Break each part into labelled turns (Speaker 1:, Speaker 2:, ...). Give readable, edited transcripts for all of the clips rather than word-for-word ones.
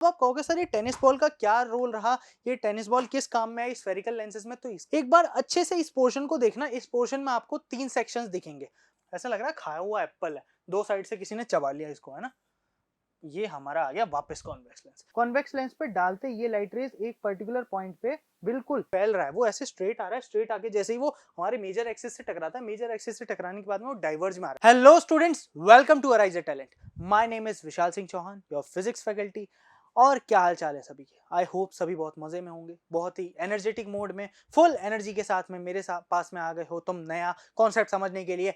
Speaker 1: तो आप कहोगे सर ये टेनिस बॉल का क्या रोल रहा, ये टेनिस बॉल किस काम में है स्फेरिकल लेंसेज में। तो एक बार अच्छे से इस पोर्शन को देखना, इस पोर्शन में आपको 3 सेक्शंस दिखेंगे। ऐसा लग रहा है खाया हुआ एप्पल है, दो साइड से किसी ने चबा लिया इसको, है ना। ये हमारा आ गया वापस कॉन्वेक्स लेंस। कॉन्वेक्स लेंस पे डालते ये लाइट रेज एक पर्टिकुलर पॉइंट पे बिल्कुल फैल रहा है, वो ऐसे स्ट्रेट आ रहा है, स्ट्रेट आके जैसे ही वो हमारे मेजर एक्सिस से टकराता है, मेजर एक्सिस से टकराने के बाद में वो डाइवर्ज में आ रहा है। Hello students, welcome to arise a talent. My name is Vishal Singh Chauhan, your physics faculty. और क्या हाल चाल है सभी के। आई होप सभी बहुत मजे में होंगे, बहुत ही एनर्जेटिक मोड में, फुल एनर्जी के साथ में मेरे पास में आ गए हो तुम नया कॉन्सेप्ट समझने के लिए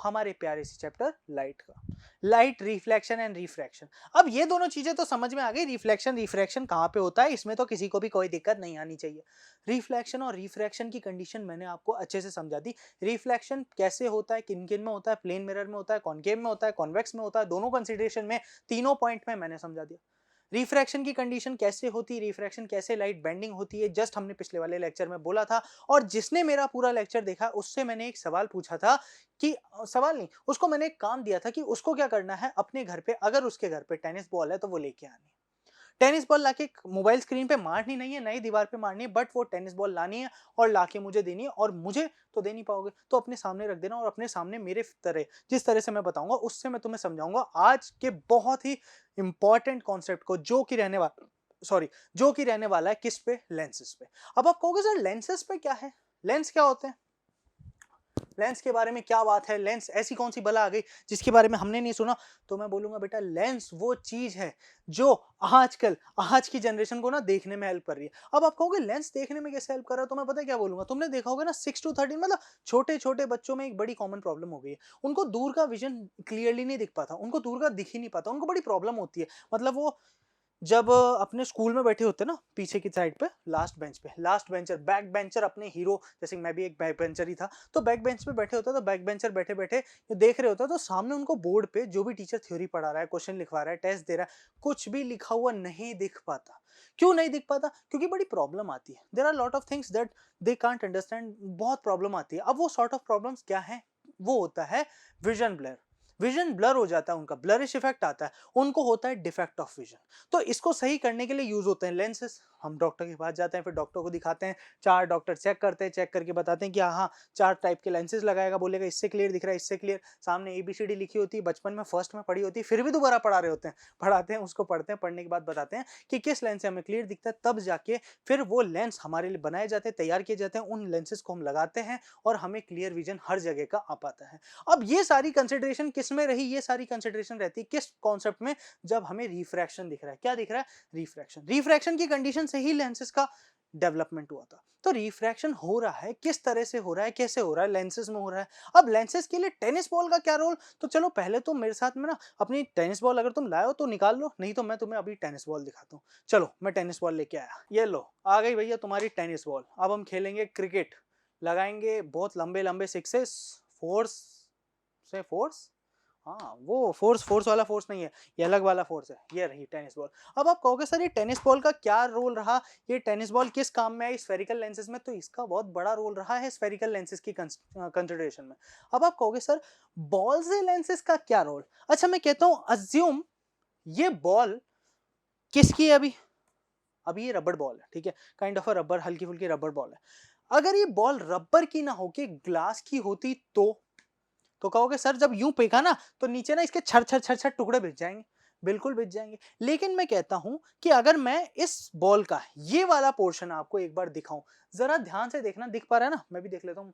Speaker 1: हमारे प्यारे से चैप्टर लाइट का। Light reflection and refraction. अब ये दोनों चीजें तो समझ में आ गई, रिफ्लेक्शन रिफ्रैक्शन कहाँ पे होता है, इसमें तो किसी को भी कोई दिक्कत नहीं आनी चाहिए। रिफ्लेक्शन और रिफ्रैक्शन की कंडीशन मैंने आपको अच्छे से समझा दी। रिफ्लेक्शन कैसे होता है, किन किन में होता है, प्लेन मिरर में होता है, कॉनकेव में होता है, कॉन्वेक्स में होता है, दोनों कंसिडरेशन में, तीनों पॉइंट में मैंने समझा दिया। रिफ्रैक्शन की कंडीशन कैसे होती है, रिफ्रैक्शन कैसे लाइट बेंडिंग होती है, जस्ट हमने पिछले वाले लेक्चर में बोला था। और जिसने मेरा पूरा लेक्चर देखा उससे मैंने एक सवाल पूछा था कि सवाल नहीं, उसको मैंने एक काम दिया था कि उसको क्या करना है, अपने घर पे अगर उसके घर पे टेनिस बॉल है तो वो लेके आनी है। टेनिस बॉल लाके मोबाइल स्क्रीन पे मारनी नहीं है, नई दीवार पे मारनी है, बट वो टेनिस बॉल लानी है और लाके मुझे देनी है। और मुझे तो दे नहीं पाओगे तो अपने सामने रख देना, और अपने सामने मेरे तरह जिस तरह से मैं बताऊंगा उससे मैं तुम्हें समझाऊंगा आज के बहुत ही इंपॉर्टेंट कॉन्सेप्ट को, जो कि रहने वाला है किस पे, लेंसेज पे। अब आप कहोगे सर लेंसेज पे क्या है, लेंस क्या होते हैं, लेंस के बारे में क्या बात है, लेंस ऐसी कौन सी बला आ गई जिसके बारे में हमने नहीं सुना। तो मैं बोलूंगा बेटा लेंस वो चीज है जो आजकल आज की जनरेशन को ना देखने में हेल्प कर रही है। अब आप कहोगे लेंस देखने में कैसे हेल्प कर रहा है, तो मैं पता है क्या बोलूंगा, तुमने देखा होगा ना 6 to 13 मतलब छोटे छोटे बच्चों में एक बड़ी कॉमन प्रॉब्लम हो गई है, उनको दूर का विजन क्लियरली नहीं दिख पाता, उनको दूर का दिख ही नहीं पाता, उनको बड़ी प्रॉब्लम होती है। मतलब वो जब अपने स्कूल में बैठे होते ना पीछे की साइड पे लास्ट बेंच पे, लास्ट बेंचर बैक बेंचर अपने हीरो, जैसे मैं भी एक बैक बेंचर ही था, तो बैक बेंच पे बैठे होते तो बैक बेंचर बैठे बैठे देख रहे होते तो सामने उनको बोर्ड पे जो भी टीचर थ्योरी पढ़ा रहा है, क्वेश्चन लिखवा रहा है, टेस्ट दे रहा है, कुछ भी लिखा हुआ नहीं दिख पाता। क्यों नहीं दिख पाता? क्योंकि बड़ी प्रॉब्लम आती है, there are lot of things that they can't understand, बहुत प्रॉब्लम आती है। अब वो सॉर्ट ऑफ प्रॉब्लम्स क्या है, वो होता है विजन ब्लर। विजन ब्लर हो जाता है, उनका ब्लरिश इफेक्ट आता है, उनको होता है डिफेक्ट ऑफ विजन। तो इसको सही करने के लिए यूज होते हैं लेंसेज। हम डॉक्टर के पास जाते हैं, फिर डॉक्टर को दिखाते हैं, चार डॉक्टर चेक करते हैं, चेक करके बताते हैं कि हाँ चार टाइप के लेंसेज लगाएगा, बोलेगा इससे क्लियर दिख रहा है, इससे क्लियर। सामने ABCD लिखी होती है, बचपन में फर्स्ट में पढ़ी होती है, फिर भी दोबारा पढ़ा रहे होते हैं, पढ़ाते हैं उसको, पढ़ते हैं, पढ़ने के बाद बताते हैं कि किस लेंस से हमें क्लियर दिखता है, तब जाके फिर वो लेंस हमारे लिए बनाए जाते हैं, तैयार किए जाते हैं, उन लेंसेज को हम लगाते हैं और हमें क्लियर विजन हर जगह का आ पाता है। अब ये सारी कंसिडरेशन किस में रही, ये सारी कंसिडरेशन रहती है किस कॉन्सेप्ट में, जब हमें रिफ्रैक्शन दिख रहा है। क्या दिख रहा है? रिफ्रैक्शन। रिफ्रैक्शन की कंडीशन से ही लेंसेज का डेवलपमेंट हुआ था। तो रिफ्रैक्शन हो रहा है, किस तरह से हो रहा है, कैसे हो रहा है, लेंसेज में हो रहा है। अब लेंसेज के लिए टेनिस बॉल का क्या रोल, तो चलो पहले तो मेरे साथ में ना अपनी टेनिस बॉल अगर तुम लाए हो तो निकाल लो, नहीं तो मैं तुम्हें अभी टेनिस बॉल दिखाता हूँ। चलो मैं टेनिस बॉल लेके आया, ये लो आ गई भैया तुम्हारी टेनिस बॉल। अब हम खेलेंगे क्रिकेट, लगाएंगे बहुत लंबे लंबे सिक्सेस, फोर्स से फोर्स, हाँ वो फोर्स फोर्स वाला फोर्स नहीं है, ये अलग वाला फोर्स है। ये रही टेनिस बॉल। अब आप कहोगे सर ये टेनिस बॉल का क्या रोल रहा, ये टेनिस बॉल किस काम में है स्फेरिकल लेंसेज में। तो इसका बहुत बड़ा रोल रहा है स्फेरिकल लेंसेज की कंसिडरेशन में। अब आप कहोगे सर बॉल से लेंसेज का क्या रोल। अच्छा मैं कहता हूं अज्यूम ये बॉल किसकी है, अभी ये रबड़ बॉल है, ठीक है, काइंड ऑफ अ रबर, हल्की फुल्की रबड़ बॉल है। अगर ये बॉल रबर की ना होके ग्लास की होती तो कहोगे सर जब यूं फेंका ना तो नीचे ना इसके छर छर छर छर टुकड़े बिछ जाएंगे, बिल्कुल बिछ जाएंगे। लेकिन मैं कहता हूं कि अगर मैं इस बॉल का ये वाला पोर्शन आपको एक बार दिखाऊं, जरा ध्यान से देखना, दिख पा रहा है ना, मैं भी देख लेता हूं,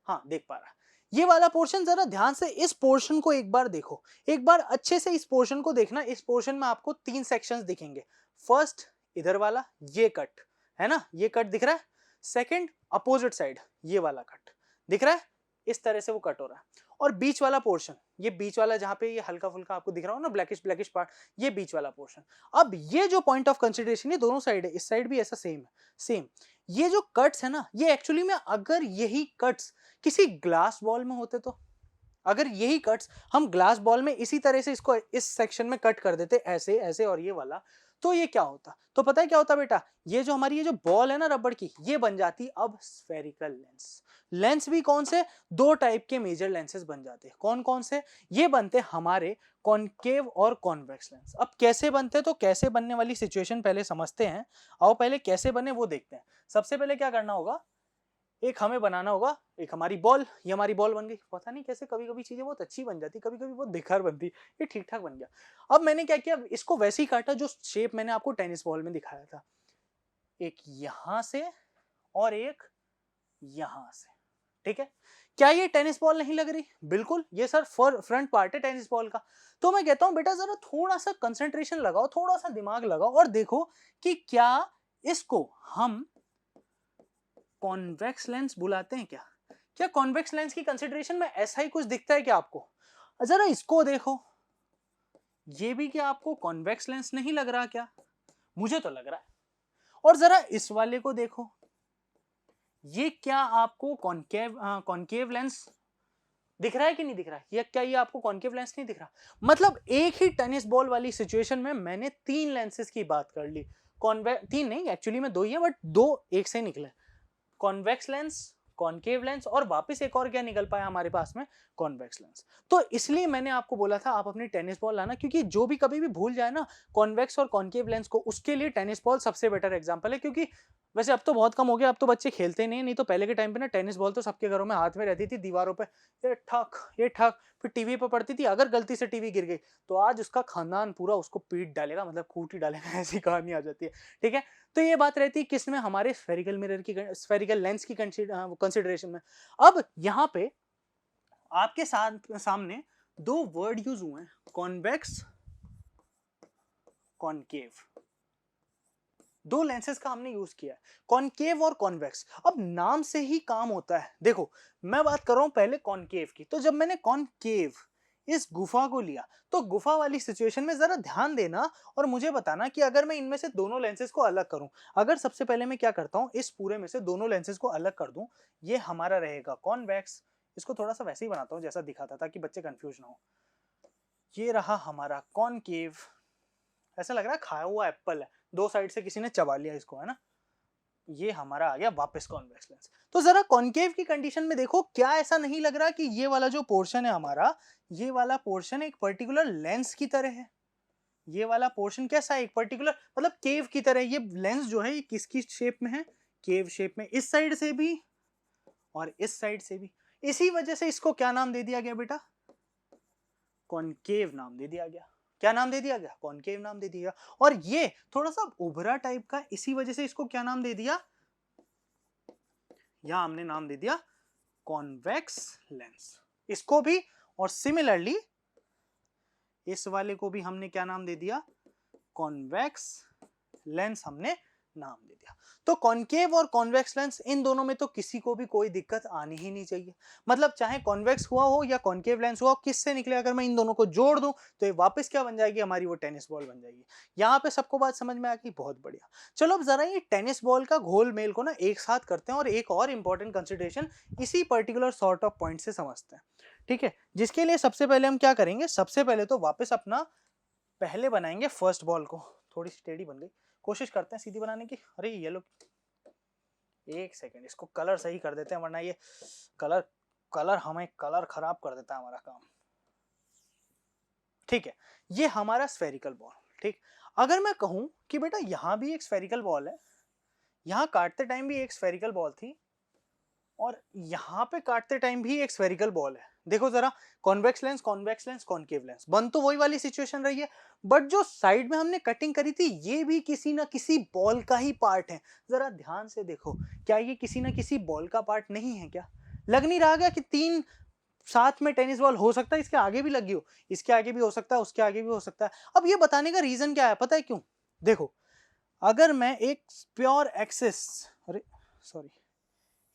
Speaker 1: हाँ देख पा रहा है। ये वाला पोर्शन, जरा ध्यान से इस पोर्शन को एक बार देखो, एक बार अच्छे से इस पोर्शन को देखना। इस पोर्शन में आपको 3 सेक्शंस दिखेंगे। फर्स्ट इधर वाला, ये कट है ना, ये कट दिख रहा है। सेकंड अपोजिट साइड, ये वाला कट दिख रहा है, इस तरह से वो कट हो रहा है। और बीच वाला पोर्शन, ये बीच वाला जहां पे ये हल्का फुल्का आपको दिख रहा हो ना ब्लैकिश ब्लैकिश पार्ट, ये बीच वाला पोर्शन। अब ये जो पॉइंट ऑफ कंसिडरेशन, ये दोनों साइड है, इस साइड भी ऐसा सेम है, सेम। ये जो कट्स है ना, ये एक्चुअली में अगर यही कट्स किसी ग्लास बॉल में होते तो, अगर यही कट्स हम ग्लास बॉल में इसी तरह से इसको इस सेक्शन में कट कर देते ऐसे ऐसे और ये वाला, तो ये क्या होता, तो पता है क्या होता बेटा, ये जो हमारी ये जो बॉल है ना रबड़ की, ये बन जाती अब स्फेरिकल लेंस। लेंस भी कौन से, दो टाइप के मेजर लेंसेज बन जाते हैं। कौन कौन से, ये बनते हमारे कॉनकेव और कॉन्वेक्स लेंस। अब कैसे बनते, तो कैसे बनने वाली सिचुएशन पहले समझते हैं। आओ पहले कैसे बने वो देखते हैं। सबसे पहले क्या करना होगा, एक हमें बनाना होगा, एक हमारी बॉल, ये हमारी बॉल बन गई। पता नहीं कैसे कभी कभी चीजें बहुत अच्छी बन जाती, कभी कभी बहुत बेकार बनती, ये ठीक ठाक बन गया। अब मैंने क्या किया, इसको वैसे ही काटा जो शेप मैंने आपको टेनिस बॉल में दिखाया था, एक यहां से और एक यहां से, ठीक है। क्या ये टेनिस बॉल नहीं लग रही, बिल्कुल, ये सर फ्रंट पार्ट है टेनिस बॉल का। तो मैं कहता हूं बेटा जरा थोड़ा सा कंसंट्रेशन लगाओ, थोड़ा सा दिमाग लगाओ और देखो कि क्या इसको हम कॉन्वेक्स लेंस बुलाते हैं क्या। क्या कॉन्वेक्स लेंस की कंसिडरेशन में ऐसा ही कुछ दिखता है क्या आपको, जरा इसको देखो, ये भी क्या आपको कॉन्वेक्स लेंस नहीं लग रहा क्या, मुझे तो लग रहा है। और जरा इस वाले को देखो, ये क्या आपको कॉन्केव लेंस दिख रहा है कि नहीं दिख रहा है, या क्या ये आपको कॉन्केव लेंस नहीं दिख रहा। मतलब एक ही टेनिस बॉल वाली सिचुएशन में मैंने तीन लेंसेज की बात कर ली, तीन नहीं एक्चुअली में दो ही है, बट दो एक से निकले, कॉन्वेक्स लेंस, कॉनकेव लेंस, और वापस एक और क्या निकल पाया हमारे पास में, कॉन्वेक्स लेंस। तो इसलिए मैंने आपको बोला था आप अपनी टेनिस बॉल लाना, क्योंकि जो भी कभी भी भूल जाए ना कॉन्वेक्स और कॉनकेव लेंस को, उसके लिए टेनिस बॉल सबसे बेटर एग्जांपल है। क्योंकि वैसे अब तो बहुत कम हो गया, अब तो बच्चे खेलते नहीं तो पहले के टाइम पे ना टेनिस बॉल तो सबके घरों में हाथ में रहती थी, दीवारों पे ये ठक, फिर टीवी पे पड़ती थी, अगर गलती से टीवी गिर गई तो आज उसका खानदान पूरा उसको पीट डालेगा, मतलब कूट ही डालेगा, ऐसी कहानी आ जाती है, ठीक है। तो ये बात रहती है किस में, हमारे स्फेरिकल मिरर की, स्फेरिकल लेंस की कंसिडरेशन में। अब यहाँ पे आपके सामने दो वर्ड यूज हुए हैं, कॉन्वेक्स, कॉनकेव, दो लेंसेज का हमने यूज किया है, कॉनकेव और कॉन्वेक्स। अब नाम से ही काम होता है। देखो मैं बात कर रहा हूं पहले कॉनकेव की, तो जब मैंने कॉनकेव इस गुफा को लिया, तो गुफा वाली सिचुएशन में जरा ध्यान देना और मुझे बताना कि अगर मैं इनमें से दोनों लेंसेज को अलग करूं, अगर सबसे पहले मैं क्या करता हूं, इस पूरे में से दोनों लेंसेज को अलग कर दूं, ये हमारा रहेगा कॉन्वेक्स, इसको थोड़ा सा वैसे ही बनाता हूं जैसा दिखा था ताकि बच्चे कंफ्यूज ना हो, ये रहा हमारा कॉनकेव, ऐसा लग रहा है खाया हुआ एप्पल है, दो साइड से किसी ने चबा लिया इसको, है ना। ये हमारा आ गया वापस कॉन्वेक्स लेंस। तो जरा कॉनकेव की कंडीशन में देखो, क्या ऐसा नहीं लग रहा कि ये वाला जो पोर्शन है हमारा, ये वाला पोर्शन एक पर्टिकुलर लेंस की तरह है। ये वाला पोर्शन कैसा है, एक पर्टिकुलर मतलब केव की तरह। ये लेंस जो है ये किसकी शेप में है, केव शेप में, इस साइड से भी और इस साइड से भी। इसी वजह से इसको क्या नाम दे दिया गया बेटा, कॉनकेव नाम दे दिया गया। क्या नाम दे दिया गया, कॉनकेव नाम दे दिया। और ये थोड़ा सा उभरा टाइप का, इसी वजह से इसको क्या नाम दे दिया, यहां हमने नाम दे दिया कॉन्वेक्स लेंस, इसको भी। और सिमिलरली इस वाले को भी हमने क्या नाम दे दिया, कॉन्वेक्स लेंस हमने नाम दे दिया। तो कॉनकेव और कॉन्वेक्स लेंस, इन दोनों में तो किसी को भी कोई दिक्कत आनी ही नहीं चाहिए। मतलब चाहे कॉन्वेक्स हुआ हो या कॉनकेव लेंस हुआ हो, किससे निकले, अगर मैं इन दोनों को जोड़ दूं तो ये वापस क्या बन जाएगी, हमारी वो टेनिस बॉल बन जाएगी। यहाँ पे सबको बात समझ में आ गई, बहुत बढ़िया। चलो अब जरा ये टेनिस बॉल का घोल मेल को ना एक साथ करते हैं और एक और इंपॉर्टेंट कंसिडरेशन इसी पर्टिकुलर सॉर्ट ऑफ पॉइंट से समझते हैं, ठीक है। जिसके लिए सबसे पहले हम क्या करेंगे, सबसे पहले तो वापस अपना पहले बनाएंगे फर्स्ट बॉल को, थोड़ी सी टेढ़ी बन गई, कोशिश करते हैं सीधी बनाने की। अरे ये लो, एक सेकंड, इसको कलर सही कर देते हैं, वरना ये कलर हमें कलर खराब कर देता है हमारा काम, ठीक है। ये हमारा स्फेरिकल बॉल, ठीक। अगर मैं कहूं कि बेटा यहां भी एक स्फेरिकल बॉल है, यहां काटते टाइम भी एक स्फेरिकल बॉल थी, और यहां पे काटते टाइम भी एक स्फेरिकल बॉल है, देखो जरा, कॉन्वेक्स लेंस, कॉनकेव लेंस, बन तो वही वाली सिचुएशन रही है, बट जो साइड में हमने कटिंग करी थी ये भी किसी ना किसी बॉल का ही पार्ट है। जरा ध्यान से देखो, क्या ये किसी ना किसी बॉल का पार्ट नहीं है क्या। लग नहीं रहा क्या कि तीन साथ में टेनिस बॉल हो सकता है, इसके आगे भी लगी हो, इसके आगे भी हो सकता है, उसके आगे भी हो सकता है। अब ये बताने का रीजन क्या है, पता है क्यों, देखो अगर मैं एक प्योर एक्सिस, अरे सॉरी,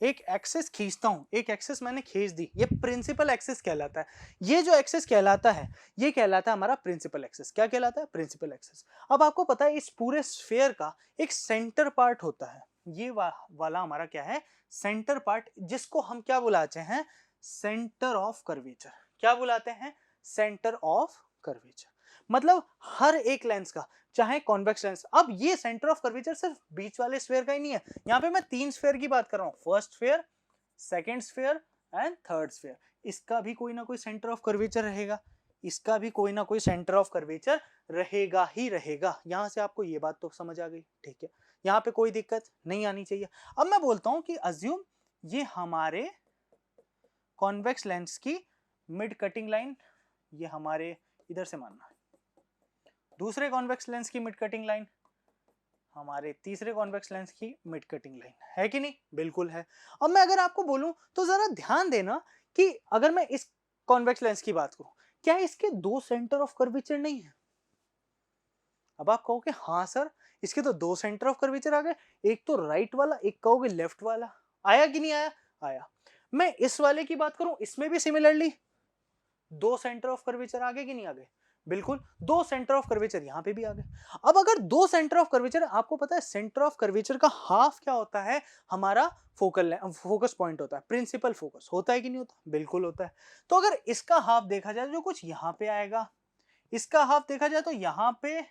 Speaker 1: एक एक्सिस खींचता हूं, एक एक्सिस मैंने खींच दी, ये प्रिंसिपल एक्सिस कहलाता है। ये जो एक्सिस कहलाता है ये कहलाता है हमारा प्रिंसिपल एक्सिस। क्या कहलाता है, प्रिंसिपल एक्सिस। अब आपको पता है इस पूरे स्फीयर का एक सेंटर पार्ट होता है, ये वाला हमारा क्या है, सेंटर पार्ट, जिसको हम क्या बुलाते हैं, सेंटर ऑफ कर्वेचर। क्या बुलाते हैं, सेंटर ऑफ कर्वेचर। मतलब हर एक लेंस का, चाहे कॉन्वेक्स लेंस, अब ये सेंटर ऑफ कर्वेचर सिर्फ बीच वाले स्फीयर का ही नहीं है, यहाँ पे मैं 3 स्फीयर की बात कर रहा हूँ, first sphere, second sphere and third sphere. इसका भी कोई ना कोई सेंटर ऑफ कर्वेचर रहेगा, इसका भी कोई ना कोई सेंटर ऑफ कर्वेचर रहेगा ही रहेगा। यहां से आपको ये बात तो समझ आ गई, ठीक है, यहाँ पे कोई दिक्कत नहीं आनी चाहिए। अब मैं बोलता हूं कि अज्यूम ये हमारे कॉन्वेक्स लेंस की मिड कटिंग लाइन, ये हमारे इधर से मानना, दूसरे कॉन्वेक्स लेंस की मिड कटिंग लाइन हमारे तीसरे कॉन्वेक्स लेंस की मिड कटिंग लाइन, है कि नहीं? बिल्कुल है। अब मैं अगर आपको बोलूं तो जरा ध्यान देना कि अगर मैं इस कॉन्वेक्स लेंस की बात करूं, क्या इसके दो सेंटर ऑफ कर्वेचर नहीं है? अब आप कहोगे हाँ सर, इसके तो दो सेंटर ऑफ कर्वेचर आ गए, एक तो राइट वाला, एक कहोगे लेफ्ट वाला। आया कि नहीं आया? आया। मैं इस वाले की बात करूं, इसमें भी सिमिलरली दो सेंटर ऑफ कर्वेचर आ गए कि नहीं आ गए? बिल्कुल, दो सेंटर ऑफ कर्वेचर यहां पे भी आ गए। अब अगर दो सेंटर ऑफ कर्वेचर, आपको पता है सेंटर ऑफ कर्वेचर का हाफ क्या होता है? हमारा फोकस पॉइंट होता है, प्रिंसिपल फोकस होता है कि नहीं होता? बिल्कुल होता है। तो अगर इसका हाफ देखा जाए जो कुछ यहां पे आएगा, इसका हाफ देखा जाए तो यहां पे,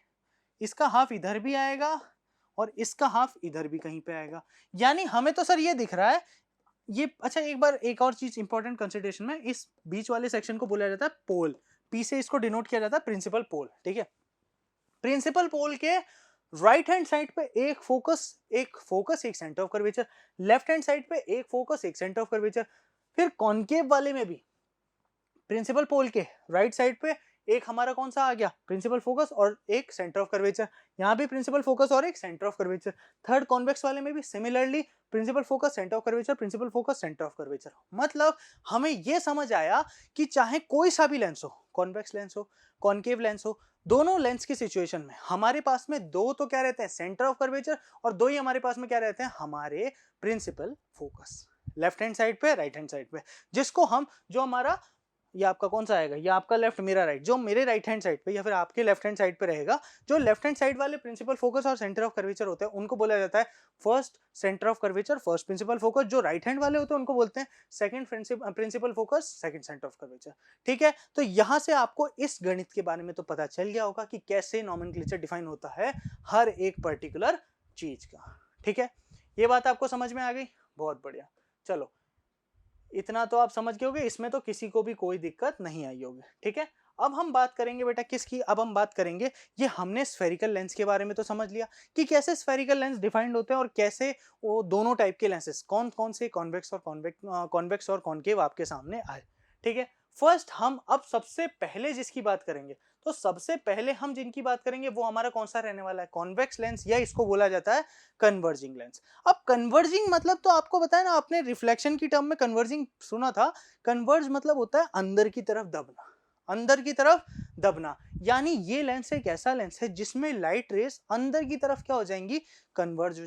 Speaker 1: इसका हाफ इधर भी आएगा और इसका हाफ इधर भी कहीं पे आएगा। यानी हमें तो सर ये दिख रहा है ये, अच्छा एक बार एक और चीज इंपॉर्टेंट कंसिडरेशन में, इस बीच वाले सेक्शन को बोला जाता है पोल, पी से इसको डिनोट किया जाता है प्रिंसिपल पोल, ठीक है। प्रिंसिपल पोल के राइट हैंड साइड पे एक फोकस एक centre of curvature, left hand side पे एक फोकस एक सेंटर ऑफ कर्वेचर। फिर कॉनकेव वाले में भी प्रिंसिपल पोल के राइट साइड पे एक हमारा कौन सा आ गया? प्रिंसिपल फोकस और एक सेंटर ऑफ कर्वेचर। यहाँ भी प्रिंसिपल फोकस और एक centre of curvature. Third convex वाले में भी similarly principal focus, centre of curvature, principal focus, centre of curvature. मतलब हमें यह समझ आया कि चाहे कोई सा भी लेंस हो, कॉन्वेक्स लेंस हो, कॉनकेव लेंस हो, दोनों लेंस की सिचुएशन में हमारे पास में दो तो क्या रहते हैं? सेंटर ऑफ कर्वेचर, और दो ही हमारे पास में क्या रहते हैं? हमारे principal focus, left hand side पे, राइट हैंड साइड पे, जिसको हम, जो हमारा, ये आपका कौन सा आएगा? ये आपका लेफ्ट, मेरा राइट, जो मेरे राइट हैंड साइड पे या फिर आपके लेफ्ट हैंड साइड पे रहेगा, जो लेफ्ट हैंड साइड वाले प्रिंसिपल फोकस और सेंटर ऑफ कर्वेचर होते हैं उनको बोला जाता है first centre of curvature, first principal focus. जो राइट हैंड वाले होते हैं उनको बोलते हैं second principal focus, second centre of curvature, ठीक है। तो यहां से आपको इस गणित के बारे में तो पता चल गया होगा कि कैसे नॉमेनक्लेचर डिफाइन होता है हर एक पर्टिकुलर चीज का, ठीक है। ये बात आपको समझ में आ गई? बहुत बढ़िया। चलो, इतना तो आप समझ गए होगे, इसमें तो किसी को भी कोई दिक्कत नहीं आई होगी, ठीक है। अब हम बात करेंगे बेटा किसकी? अब हम बात करेंगे, ये हमने स्फेरिकल लेंस के बारे में तो समझ लिया कि कैसे स्फेरिकल लेंस डिफाइंड होते हैं और कैसे वो दोनों टाइप के लेंसेस कौन कौन से कॉन्वेक्स और कॉन्केव आपके सामने आए, ठीक है। फर्स्ट हम अब सबसे पहले जिसकी बात करेंगे, तो सबसे पहले हम जिनकी बात करेंगे वो हमारा कौन सा रहने वाला है? कॉन्वेक्स लेंस, या इसको बोला जाता है कन्वर्जिंग लेंस। अब कन्वर्जिंग मतलब तो आपको बताया ना, आपने रिफ्लेक्शन की टर्म में कन्वर्जिंग सुना था। कन्वर्ज मतलब होता है अंदर की तरफ दबना, अंदर की तरफ दबना। यानी ये लेंस एक ऐसा लेंस है जिसमें लाइट रेस अंदर की तरफ क्या हो जाएंगी? कन्वर्ज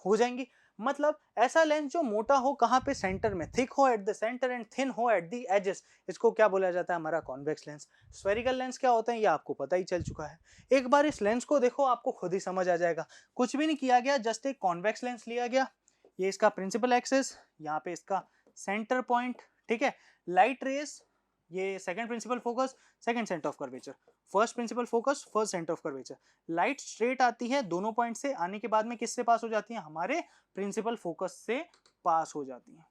Speaker 1: हो जाएंगी। मतलब ऐसा लेंस जो मोटा हो, कहां पे? सेंटर में, थिक हो at the centre and thin हो एट द एजेस, इसको क्या बोला जाता है? हमारा कॉन्वेक्स लेंस। स्फेरिकल लेंस क्या होते हैं ये आपको पता ही चल चुका है। एक बार इस लेंस को देखो, आपको खुद ही समझ आ जाएगा। कुछ भी नहीं किया गया, जस्ट एक कॉन्वेक्स लेंस लिया गया, ये इसका प्रिंसिपल एक्सिस, यहाँ पे इसका सेंटर पॉइंट, ठीक है। लाइट रेस, ये second principal focus, second centre of curvature, first principal focus, first centre of curvature. Light straight आती है दोनों पॉइंट से, आने के बाद में किससे पास हो जाती है? हमारे प्रिंसिपल फोकस से पास हो जाती है।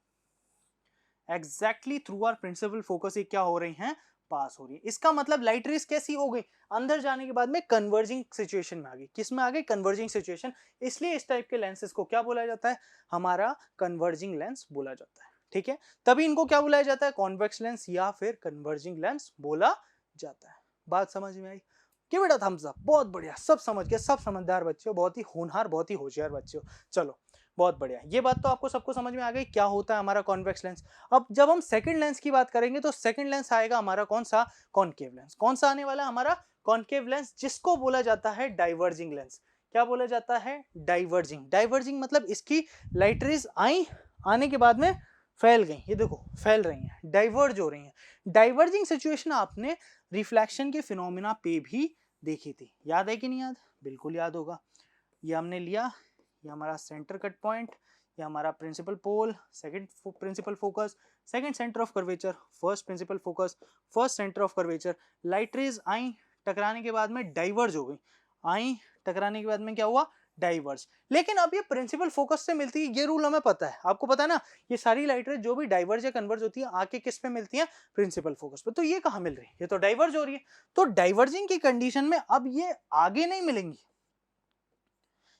Speaker 1: Exactly through our principal focus ये क्या हो रही हैं? पास हो रही है। इसका मतलब लाइट रेस कैसी हो गई? अंदर जाने के बाद में कन्वर्जिंग सिचुएशन में आ गई। किस में आ गई? Converging situation. इसलिए इस टाइप के लेंसेज को क्या बोला जाता है? हमारा कन्वर्जिंग लेंस बोला जाता है, ठीक है। तभी इनको क्या बुलाया जाता है? कॉन्वेक्स लेंस या फिर कन्वर्जिंग लेंस बोला जाता है। बात समझ में आई कि बेटा? थम्स अप, बहुत बढ़िया, सब समझ गए, सब समझदार बच्चे हो, बहुत ही होनहार, बहुत ही होशियार बच्चे हो। चलो बहुत बढ़िया, ये बात तो आपको सबको समझ में आ गई क्या होता है हमारा कॉन्वेक्स लेंस। अब जब हम सेकंड लेंस की बात करेंगे तो सेकंड लेंस आएगा हमारा कौन सा? Concave lens. कौन सा आने वाला है? हमारा कॉनकेव लेंस, जिसको बोला जाता है डाइवर्जिंग लेंस। क्या बोला जाता है? डाइवर्जिंग। डाइवर्जिंग मतलब इसकी लाइट रेज आई, आने के बाद में फैल गई, ये देखो फैल रही हैं, डाइवर्ज हो रही हैं। डाइवर्जिंग सिचुएशन आपने रिफ्लेक्शन के फिनोमिना पे भी देखी थी, याद है कि नहीं याद? बिल्कुल याद होगा। ये हमने लिया, ये हमारा सेंटर कट पॉइंट, ये हमारा principal pole, second principal focus, second centre of curvature, first principal focus, first centre of curvature. Light rays आई, टकराने के बाद में डाइवर्ज हो गई, आई टकराने के बाद में क्या हुआ, डाइवर्ज। लेकिन अब ये प्रिंसिपल फोकस से मिलती है, ये रूल हमें पता है, आपको पता है ना, ये सारी लाइट रेज जो भी डाइवर्ज या कन्वर्ज होती है आके किस पे मिलती है, प्रिंसिपल फोकस पे। तो ये कहां मिल रही है, ये तो डाइवर्ज हो रही है। तो डाइवर्जिंग की कंडीशन में अब ये आगे नहीं मिलेंगी,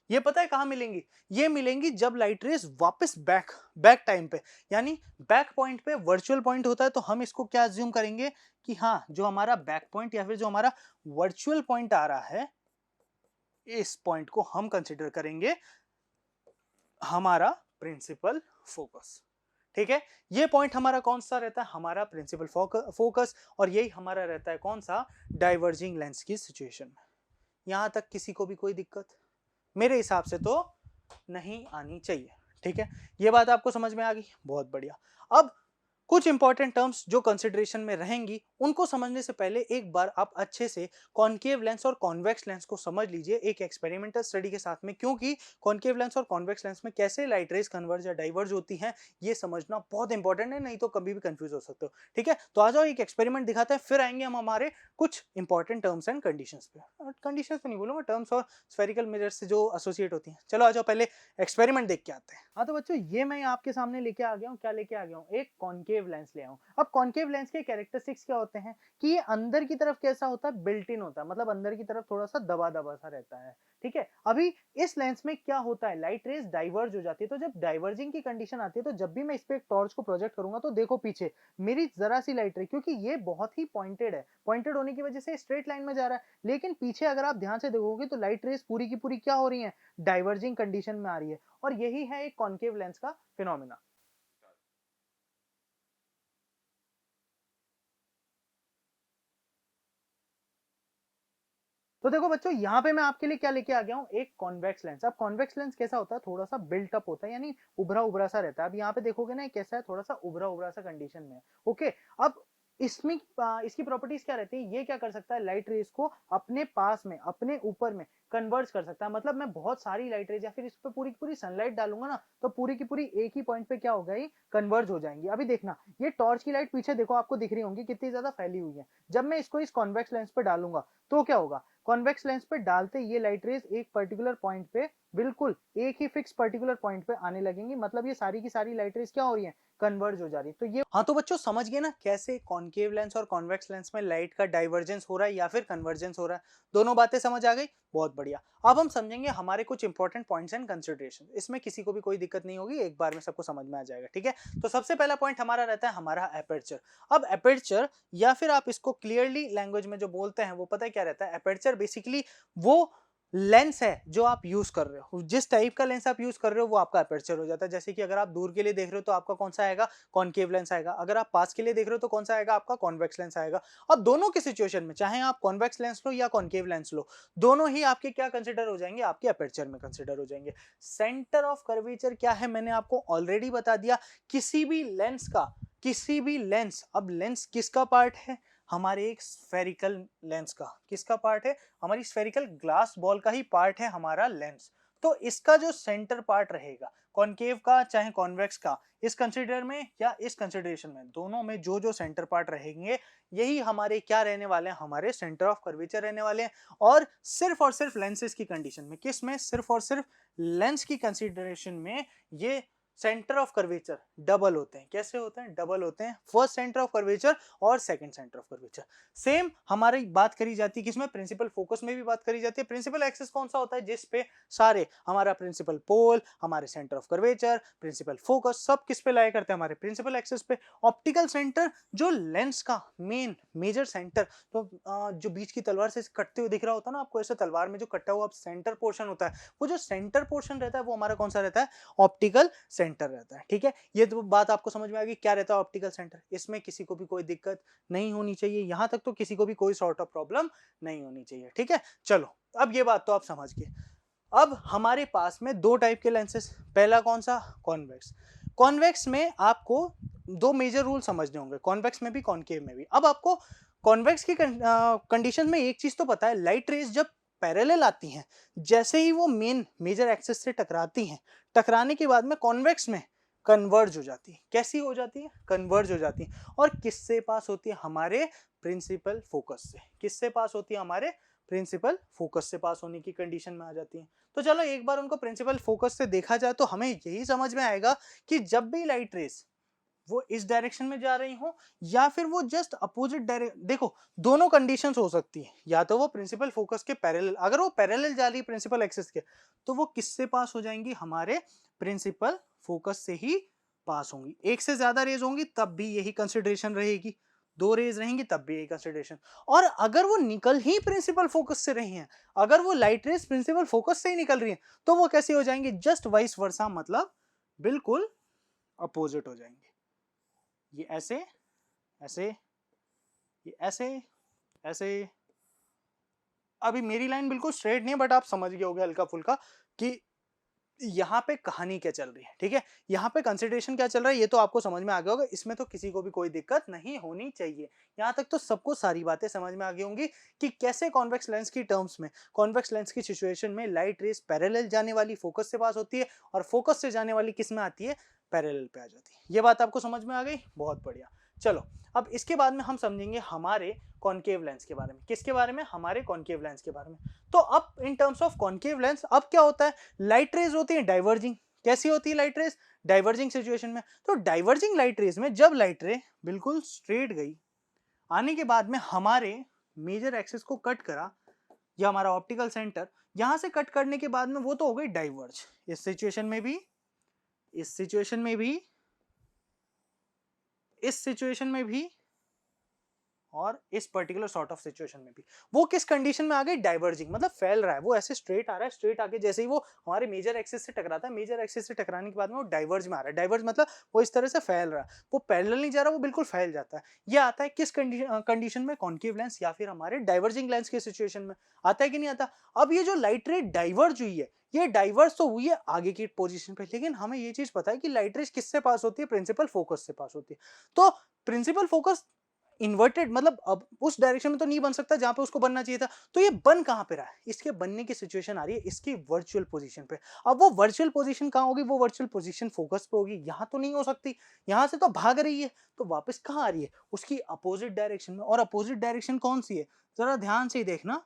Speaker 1: ये पता है कहां मिलेंगी, ये मिलेंगी जब लाइट रेज वापस बैक टाइम पे, यानी बैक पॉइंट पे वर्चुअल पॉइंट होता है, तो हम इसको क्या अज्यूम करेंगे कि हाँ जो हमारा बैक पॉइंट या फिर जो हमारा वर्चुअल पॉइंट आ रहा है, इस पॉइंट को हम कंसीडर करेंगे हमारा प्रिंसिपल फोकस। ठीक है, ये पॉइंट हमारा कौन सा रहता है, हमारा प्रिंसिपल फोकस, और यही हमारा रहता है कौन सा, डाइवर्जिंग लेंस की सिचुएशन में। यहां तक किसी को भी कोई दिक्कत मेरे हिसाब से तो नहीं आनी चाहिए। ठीक है, ये बात आपको समझ में आ गई, बहुत बढ़िया। अब कुछ इंपॉर्टेंट टर्म्स जो कंसिडरेशन में रहेंगी उनको समझने से पहले एक बार आप अच्छे से कॉन्केव लेंस और कॉन्वेक्स लेंस को समझ लीजिए एक एक्सपेरिमेंटल स्टडी के साथ में, क्योंकि कॉन्केव लेंस और कॉन्वेक्स लेंस में कैसे लाइट रेज कन्वर्ज या डाइवर्ज होती हैं ये समझना बहुत इंपॉर्टेंट है, नहीं तो कभी भी कंफ्यूज हो सकते हो। ठीक है, तो आ जाओ एक एक्सपेरिमेंट दिखाते हैं, फिर आएंगे हम हमारे कुछ इंपॉर्टेंट टर्म्स एंड कंडीशंस पे। कंडीशंस तो नहीं बोलूंगा, टर्म्स और स्फेरिकल मिरर से जो एसोसिएट होती हैं। चलो आ जाओ पहले एक्सपेरिमेंट देख के आते हैं। हाँ तो बच्चों ये मैं आपके सामने लेके आ गया हूँ, क्या लेके आ गया हूँ, एक कॉन्केव लेंस ले आऊँ। अब कॉन्केव लेंस के कैरेक्टरिस्टिक्स क्या होते हैं कि ये अंदर की तरफ कैसा होता है, बिल्ट इन होता है, मतलब अंदर की तरफ थोड़ा सा दबा दबा सा रहता है। ठीक है, अभी इस लेंस में क्या होता है, लाइट रेज डाइवर्ज हो जाती है, तो जब डाइवर्जिंग की कंडीशन आती है तो जब भी मैं इस पे एक टॉर्च को प्रोजेक्ट करूंगा तो देखो पीछे मेरी जरा सी लाइट रे, क्योंकि ये बहुत ही पॉइंटेड है, पॉइंटेड होने की वजह से स्ट्रेट लाइन में जा रहा है, लेकिन पीछे अगर आप ध्यान से देखोगे तो लाइट रेज पूरी की पूरी क्या हो रही है, डाइवर्जिंग कंडीशन में आ रही है, और यही है एक कॉन्केव लेंस का फिनोमिना। तो देखो बच्चों यहाँ पे मैं आपके लिए क्या लेके आ गया हूँ, एक कॉन्वेक्स लेंस। अब कॉन्वेक्स लेंस कैसा होता है, थोड़ा सा बिल्ट अप होता है, यानी उभरा उभरा सा रहता है। अब यहाँ पे देखोगे ना कैसा है, थोड़ा सा उभरा उभरा सा कंडीशन में है। ओके, अब इसमें इसकी प्रॉपर्टीज क्या रहती है, ये क्या कर सकता है, लाइट रेज को अपने पास में, अपने ऊपर में कन्वर्ज कर सकता है। मतलब मैं बहुत सारी लाइट रेज या फिर इस पर पूरी की पूरी सनलाइट डालूंगा ना, तो पूरी की पूरी एक ही पॉइंट पे क्या हो गई, कन्वर्ज हो जाएंगी। अभी देखना ये टॉर्च की लाइट पीछे देखो, आपको दिख रही होंगी कितनी ज्यादा फैली हुई है। जब मैं इसको इस कॉन्वेक्स लेंस पे डालूंगा तो क्या होगा, कॉन्वेक्स लेंस पे डालते ये लाइट रेज एक पर्टिकुलर पॉइंट पे, बिल्कुल एक ही फिक्स पर्टिकुलर पॉइंट पे आने लगेंगी, मतलब ये सारी की सारी लाइट रेज क्या हो रही है, कन्वर्ज हो जा रही है। तो ये हाँ तो बच्चों समझ गए ना कैसे कॉन्केव लेंस और कॉन्वेक्स लेंस में लाइट का डाइवर्जेंस हो रहा है या फिर कन्वर्जेंस हो रहा है, दोनों बातें समझ आ गई, बहुत बढ़िया। अब हम समझेंगे हमारे कुछ इंपॉर्टेंट पॉइंट्स एंड कंसिडरेशन, इसमें किसी को भी कोई दिक्कत नहीं होगी, एक बार में सबको समझ में आ जाएगा। ठीक है, तो सबसे पहला पॉइंट हमारा रहता है हमारा एपर्चर। अब एपर्चर या फिर आप इसको क्लियरली लैंग्वेज में जो बोलते हैं वो पता है क्या रहता है, एपर्चर बेसिकली वो लेंस है जो आप यूज कर रहे हो, जिस टाइप का लेंस आप यूज कर रहे हो वो आपका एपर्चर हो जाता है। जैसे कि अगर आप दूर के लिए देख रहे हो तो आपका कौन सा आएगा, कॉन्केव लेंस आएगा। अगर आप पास के लिए देख रहे हो तो कौन सा आएगा, आपका कॉन्वेक्स लेंस आएगा। अब दोनों की सिचुएशन में चाहे आप कॉन्वेक्स लेंस लो या कॉन्केव लेंस लो, दोनों ही आपके क्या कंसिडर हो जाएंगे, आपके एपर्चर में कंसिडर हो जाएंगे। सेंटर ऑफ कर्वेचर क्या है मैंने आपको ऑलरेडी बता दिया, किसी भी लेंस का, किसी भी लेंस, अब लेंस किसका पार्ट है, हमारे एक स्फेरिकल लेंस का, किसका पार्ट है, हमारी स्फेरिकल ग्लास बॉल का ही पार्ट है हमारा लेंस। तो इसका जो सेंटर पार्ट रहेगा, कॉन्केव का चाहे कॉन्वेक्स का, इस कंसिडर में या इस कंसिडरेशन में, दोनों में जो जो सेंटर पार्ट रहेंगे यही हमारे क्या रहने वाले हैं, हमारे सेंटर ऑफ कर्वेचर रहने वाले हैं। और सिर्फ लेंसेज की कंडीशन में, किस में, सिर्फ और सिर्फ लेंस की कंसिडरेशन में ये सेंटर ऑफ कर्वेचर डबल होते हैं। कैसे होते हैं, डबल होते हैं, फर्स्ट सेंटर ऑफ कर्वेचर और second centre of curvature. Same हमारी बात करी जाती है किसमें, प्रिंसिपल फोकस में भी बात करी जाती है। प्रिंसिपल एक्सिस कौन सा होता है, जिस पे सारे हमारा प्रिंसिपल पोल, हमारे centre of curvature, principal focus सब किस पे लाया करते हैं, हमारे प्रिंसिपल एक्सिस पे। ऑप्टिकल सेंटर जो लेंस का मेन मेजर सेंटर, तो जो बीच की तलवार से कटते हुए दिख रहा होता है ना आपको, ऐसे तलवार में जो कटा हुआ सेंटर पोर्शन होता है, वो जो सेंटर पोर्शन रहता है वो हमारा कौन सा रहता है, ऑप्टिकल सेंटर रहता है। ठीक है, ये तो बात आपको समझ में आ गई क्या रहता है ऑप्टिकल सेंटर, इसमें किसी को भी कोई दिक्कत नहीं होनी चाहिए, यहां तक तो किसी को भी कोई सॉर्ट ऑफ प्रॉब्लम नहीं होनी चाहिए। ठीक है, चलो अब ये बात तो आप समझ गए। अब हमारे पास में दो टाइप के लेंसेस, पहला कौन सा, कॉन्वेक्स। कॉन्वेक्स में आपको दो मेजर रूल समझने होंगे, कॉन्वेक्स में भी कॉन्केव में भी। अब आपको कॉन्वेक्स की कंडीशन में एक चीज तो पता है, लाइट रेज जब पैरेलल आती हैं, जैसे ही वो मेन मेजर एक्सिस से टकराती हैं, टकराने के बाद में कॉन्वेक्स में कन्वर्ज हो जाती है। कैसी हो जाती है? कन्वर्ज हो जाती है। और किससे पास होती है? हमारे प्रिंसिपल फोकस से। किससे पास होती है? हमारे प्रिंसिपल फोकस से पास होने की कंडीशन में आ जाती है। तो चलो एक बार उनको प्रिंसिपल फोकस से देखा जाए तो हमें यही समझ में आएगा कि जब भी लाइट रेस वो इस डायरेक्शन में जा रही हो या फिर वो जस्ट अपोजिट डायरेक्शन, देखो दोनों कंडीशंस हो सकती है। या तो वो प्रिंसिपल फोकस के पैरेलल, अगर वो पैरेलल जा रही है प्रिंसिपल एक्सिस के, तो वो किससे पास हो जाएंगी? हमारे प्रिंसिपल फोकस से ही पास होंगी। एक से ज्यादा रेज होंगी तब भी यही कंसिडरेशन रहेगी, दो रेज रहेंगी तब भी यही कंसिडरेशन। और अगर वो निकल ही प्रिंसिपल फोकस से रही हैं, अगर वो लाइट रेज प्रिंसिपल फोकस से ही निकल रही हैं, तो वो कैसे हो जाएंगे? जस्ट वाइस वर्सा, मतलब बिल्कुल अपोजिट हो जाएंगे। ये ऐसे, ऐसे, ये ऐसे, ऐसे। अभी मेरी लाइन बिल्कुल स्ट्रेट नहीं है बट आप समझ गए होंगे हल्का फुल्का कि यहाँ पे कहानी क्या चल रही है। ठीक है, यहाँ पे कंसिडरेशन क्या चल रहा है ये तो आपको समझ में आ गया होगा। इसमें तो किसी को भी कोई दिक्कत नहीं होनी चाहिए। यहाँ तक तो सबको सारी बातें समझ में आ गई होंगी कि कैसे कॉन्वेक्स लेंस की टर्म्स में, कॉन्वेक्स लेंस की सिचुएशन में लाइट रेस पैरेलल जाने वाली फोकस से पास होती है और फोकस से जाने वाली किस में आती है? पैरेलल पे आ जाती है। ये बात आपको समझ में आ गई? बहुत बढ़िया। चलो अब इसके बाद में हम समझेंगे हमारे कॉन्केव लेंस के बारे में। किसके बारे में? हमारे कॉन्केव लेंस के बारे में। तो अब in terms of concave lens अब क्या होता है? लाइट रेज होती है डाइवर्जिंग। कैसी होती है लाइट रेज? डाइवर्जिंग सिचुएशन में। तो डाइवर्जिंग लाइट रेज में जब लाइट रे बिल्कुल स्ट्रेट गई, आने के बाद में हमारे मेजर एक्सिस को कट करा, या हमारा ऑप्टिकल सेंटर यहां से कट करने के बाद में वो तो हो गई डाइवर्ज। इस सिचुएशन में भी, इस सिचुएशन में भी, इस सिचुएशन में भी और इस पर्टिकुलर सॉर्ट ऑफ सिचुएशन में भी वो किस कंडीशन में आ गई? डाइवर्जिंग, मतलब फैल रहा है। वो ऐसे स्ट्रेट आ रहा है, स्ट्रेट आके जैसे ही वो हमारे मेजर एक्सिस से टकराता है, मेजर एक्सिस से टकराने के बाद में वो डाइवर्ज में आ रहा है। डाइवर्ज मतलब वो इस तरह से फैल रहा है, वो पैरेलल नहीं जा रहा, वो बिल्कुल फैल जाता है। ये आता है किस कंडीशन में? कॉन्केव लेंस या फिर हमारे डाइवर्जिंग लेंस के सिचुएशन में। आता है कि नहीं आता? अब ये जो लाइट रे डाइवर्ज हुई है, ये डाइवर्स तो हुई है आगे की पोजीशन पे, लेकिन हमें ये चीज पता है कि लाइट रेज किससे पास होती है? प्रिंसिपल फोकस से पास होती है। तो प्रिंसिपल फोकस इन्वर्टेड, मतलब अब उस डायरेक्शन में तो नहीं बन सकता जहां पे उसको बनना चाहिए था। तो ये बन कहां पे रहा है? इसके बनने की सिचुएशन आ रही है इसकी वर्चुअल पोजीशन पे। अब वो वर्चुअल पोजीशन कहां होगी? वो वर्चुअल पोजीशन फोकस पे होगी। यहां तो नहीं हो सकती, यहां से तो भाग रही है, तो वापस कहां आ रही है? उसकी अपोजिट डायरेक्शन में। और अपोजिट डायरेक्शन कौन सी है? जरा ध्यान से ही देखना,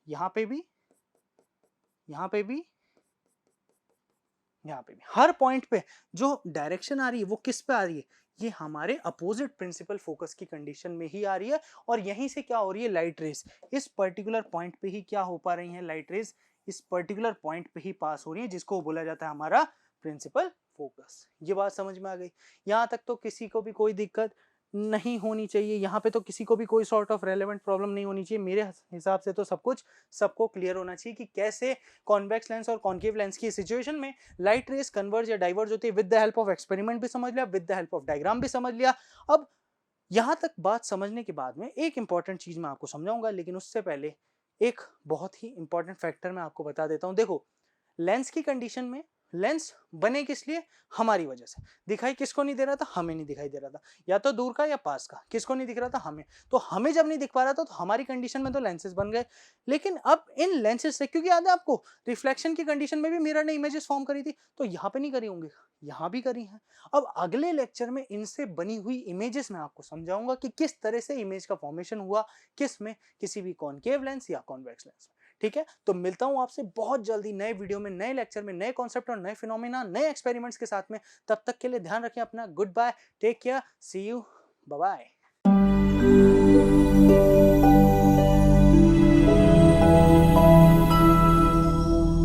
Speaker 1: यहां पे भी, यहां पे भी, यहाँ पे भी, हर पॉइंट पे जो डायरेक्शन आ रही है वो किस पे आ रही है? ये हमारे अपोजिट प्रिंसिपल फोकस की कंडीशन में ही आ रही है। और यहीं से क्या हो रही है? लाइट रेस इस पर्टिकुलर पॉइंट पे ही क्या हो पा रही है? लाइट रेस इस पर्टिकुलर पॉइंट पे ही पास हो रही है, जिसको बोला जाता है हमारा प्रिंसिपल फोकस। ये बात समझ में आ गई? यहाँ तक तो किसी को भी कोई दिक्कत नहीं होनी चाहिए। यहाँ पे तो किसी को भी कोई सॉर्ट ऑफ रेलेवेंट प्रॉब्लम नहीं होनी चाहिए। मेरे हिसाब से तो सब कुछ सबको क्लियर होना चाहिए कि कैसे कॉन्वेक्स लेंस और कॉन्केव लेंस की सिचुएशन में लाइट रेस कन्वर्ज या डाइवर्ज होती है। With the help of experiment भी समझ लिया, with the help of diagram भी समझ लिया। अब यहां तक बात समझने के बाद में एक इंपॉर्टेंट चीज मैं आपको समझाऊंगा, लेकिन उससे पहले एक बहुत ही इंपॉर्टेंट फैक्टर मैं आपको बता देता हूं। देखो, लेंस की कंडीशन में लेंस बने किस लिए? हमारी वजह से। दिखाई किसको नहीं दे रहा था? हमें नहीं दिखाई दे रहा था, या तो दूर का या पास का। किसको नहीं दिख रहा था? हमें। तो हमें जब नहीं दिख पा रहा था तो हमारी कंडीशन में तो लेंसेज बन गए। लेकिन अब इन लेंसेज से, क्योंकि याद है आपको रिफ्लेक्शन की कंडीशन में भी मिरर ने इमेजेस फॉर्म करी थी, तो यहाँ पे नहीं करी होंगी, यहाँ भी करी है। अब अगले लेक्चर में इनसे बनी हुई इमेजेस मैं आपको समझाऊंगा कि किस तरह से इमेज का फॉर्मेशन हुआ, किस में, किसी भी कॉन्केव लेंस या कॉन्वेक्स लेंस में। ठीक है, तो मिलता हूं आपसे बहुत जल्दी नए वीडियो में, नए लेक्चर में, नए कॉन्सेप्ट और नए फिनोमिना, नए एक्सपेरिमेंट्स के साथ में। तब तक के लिए ध्यान रखें अपना। Goodbye, take care, see you, bye bye.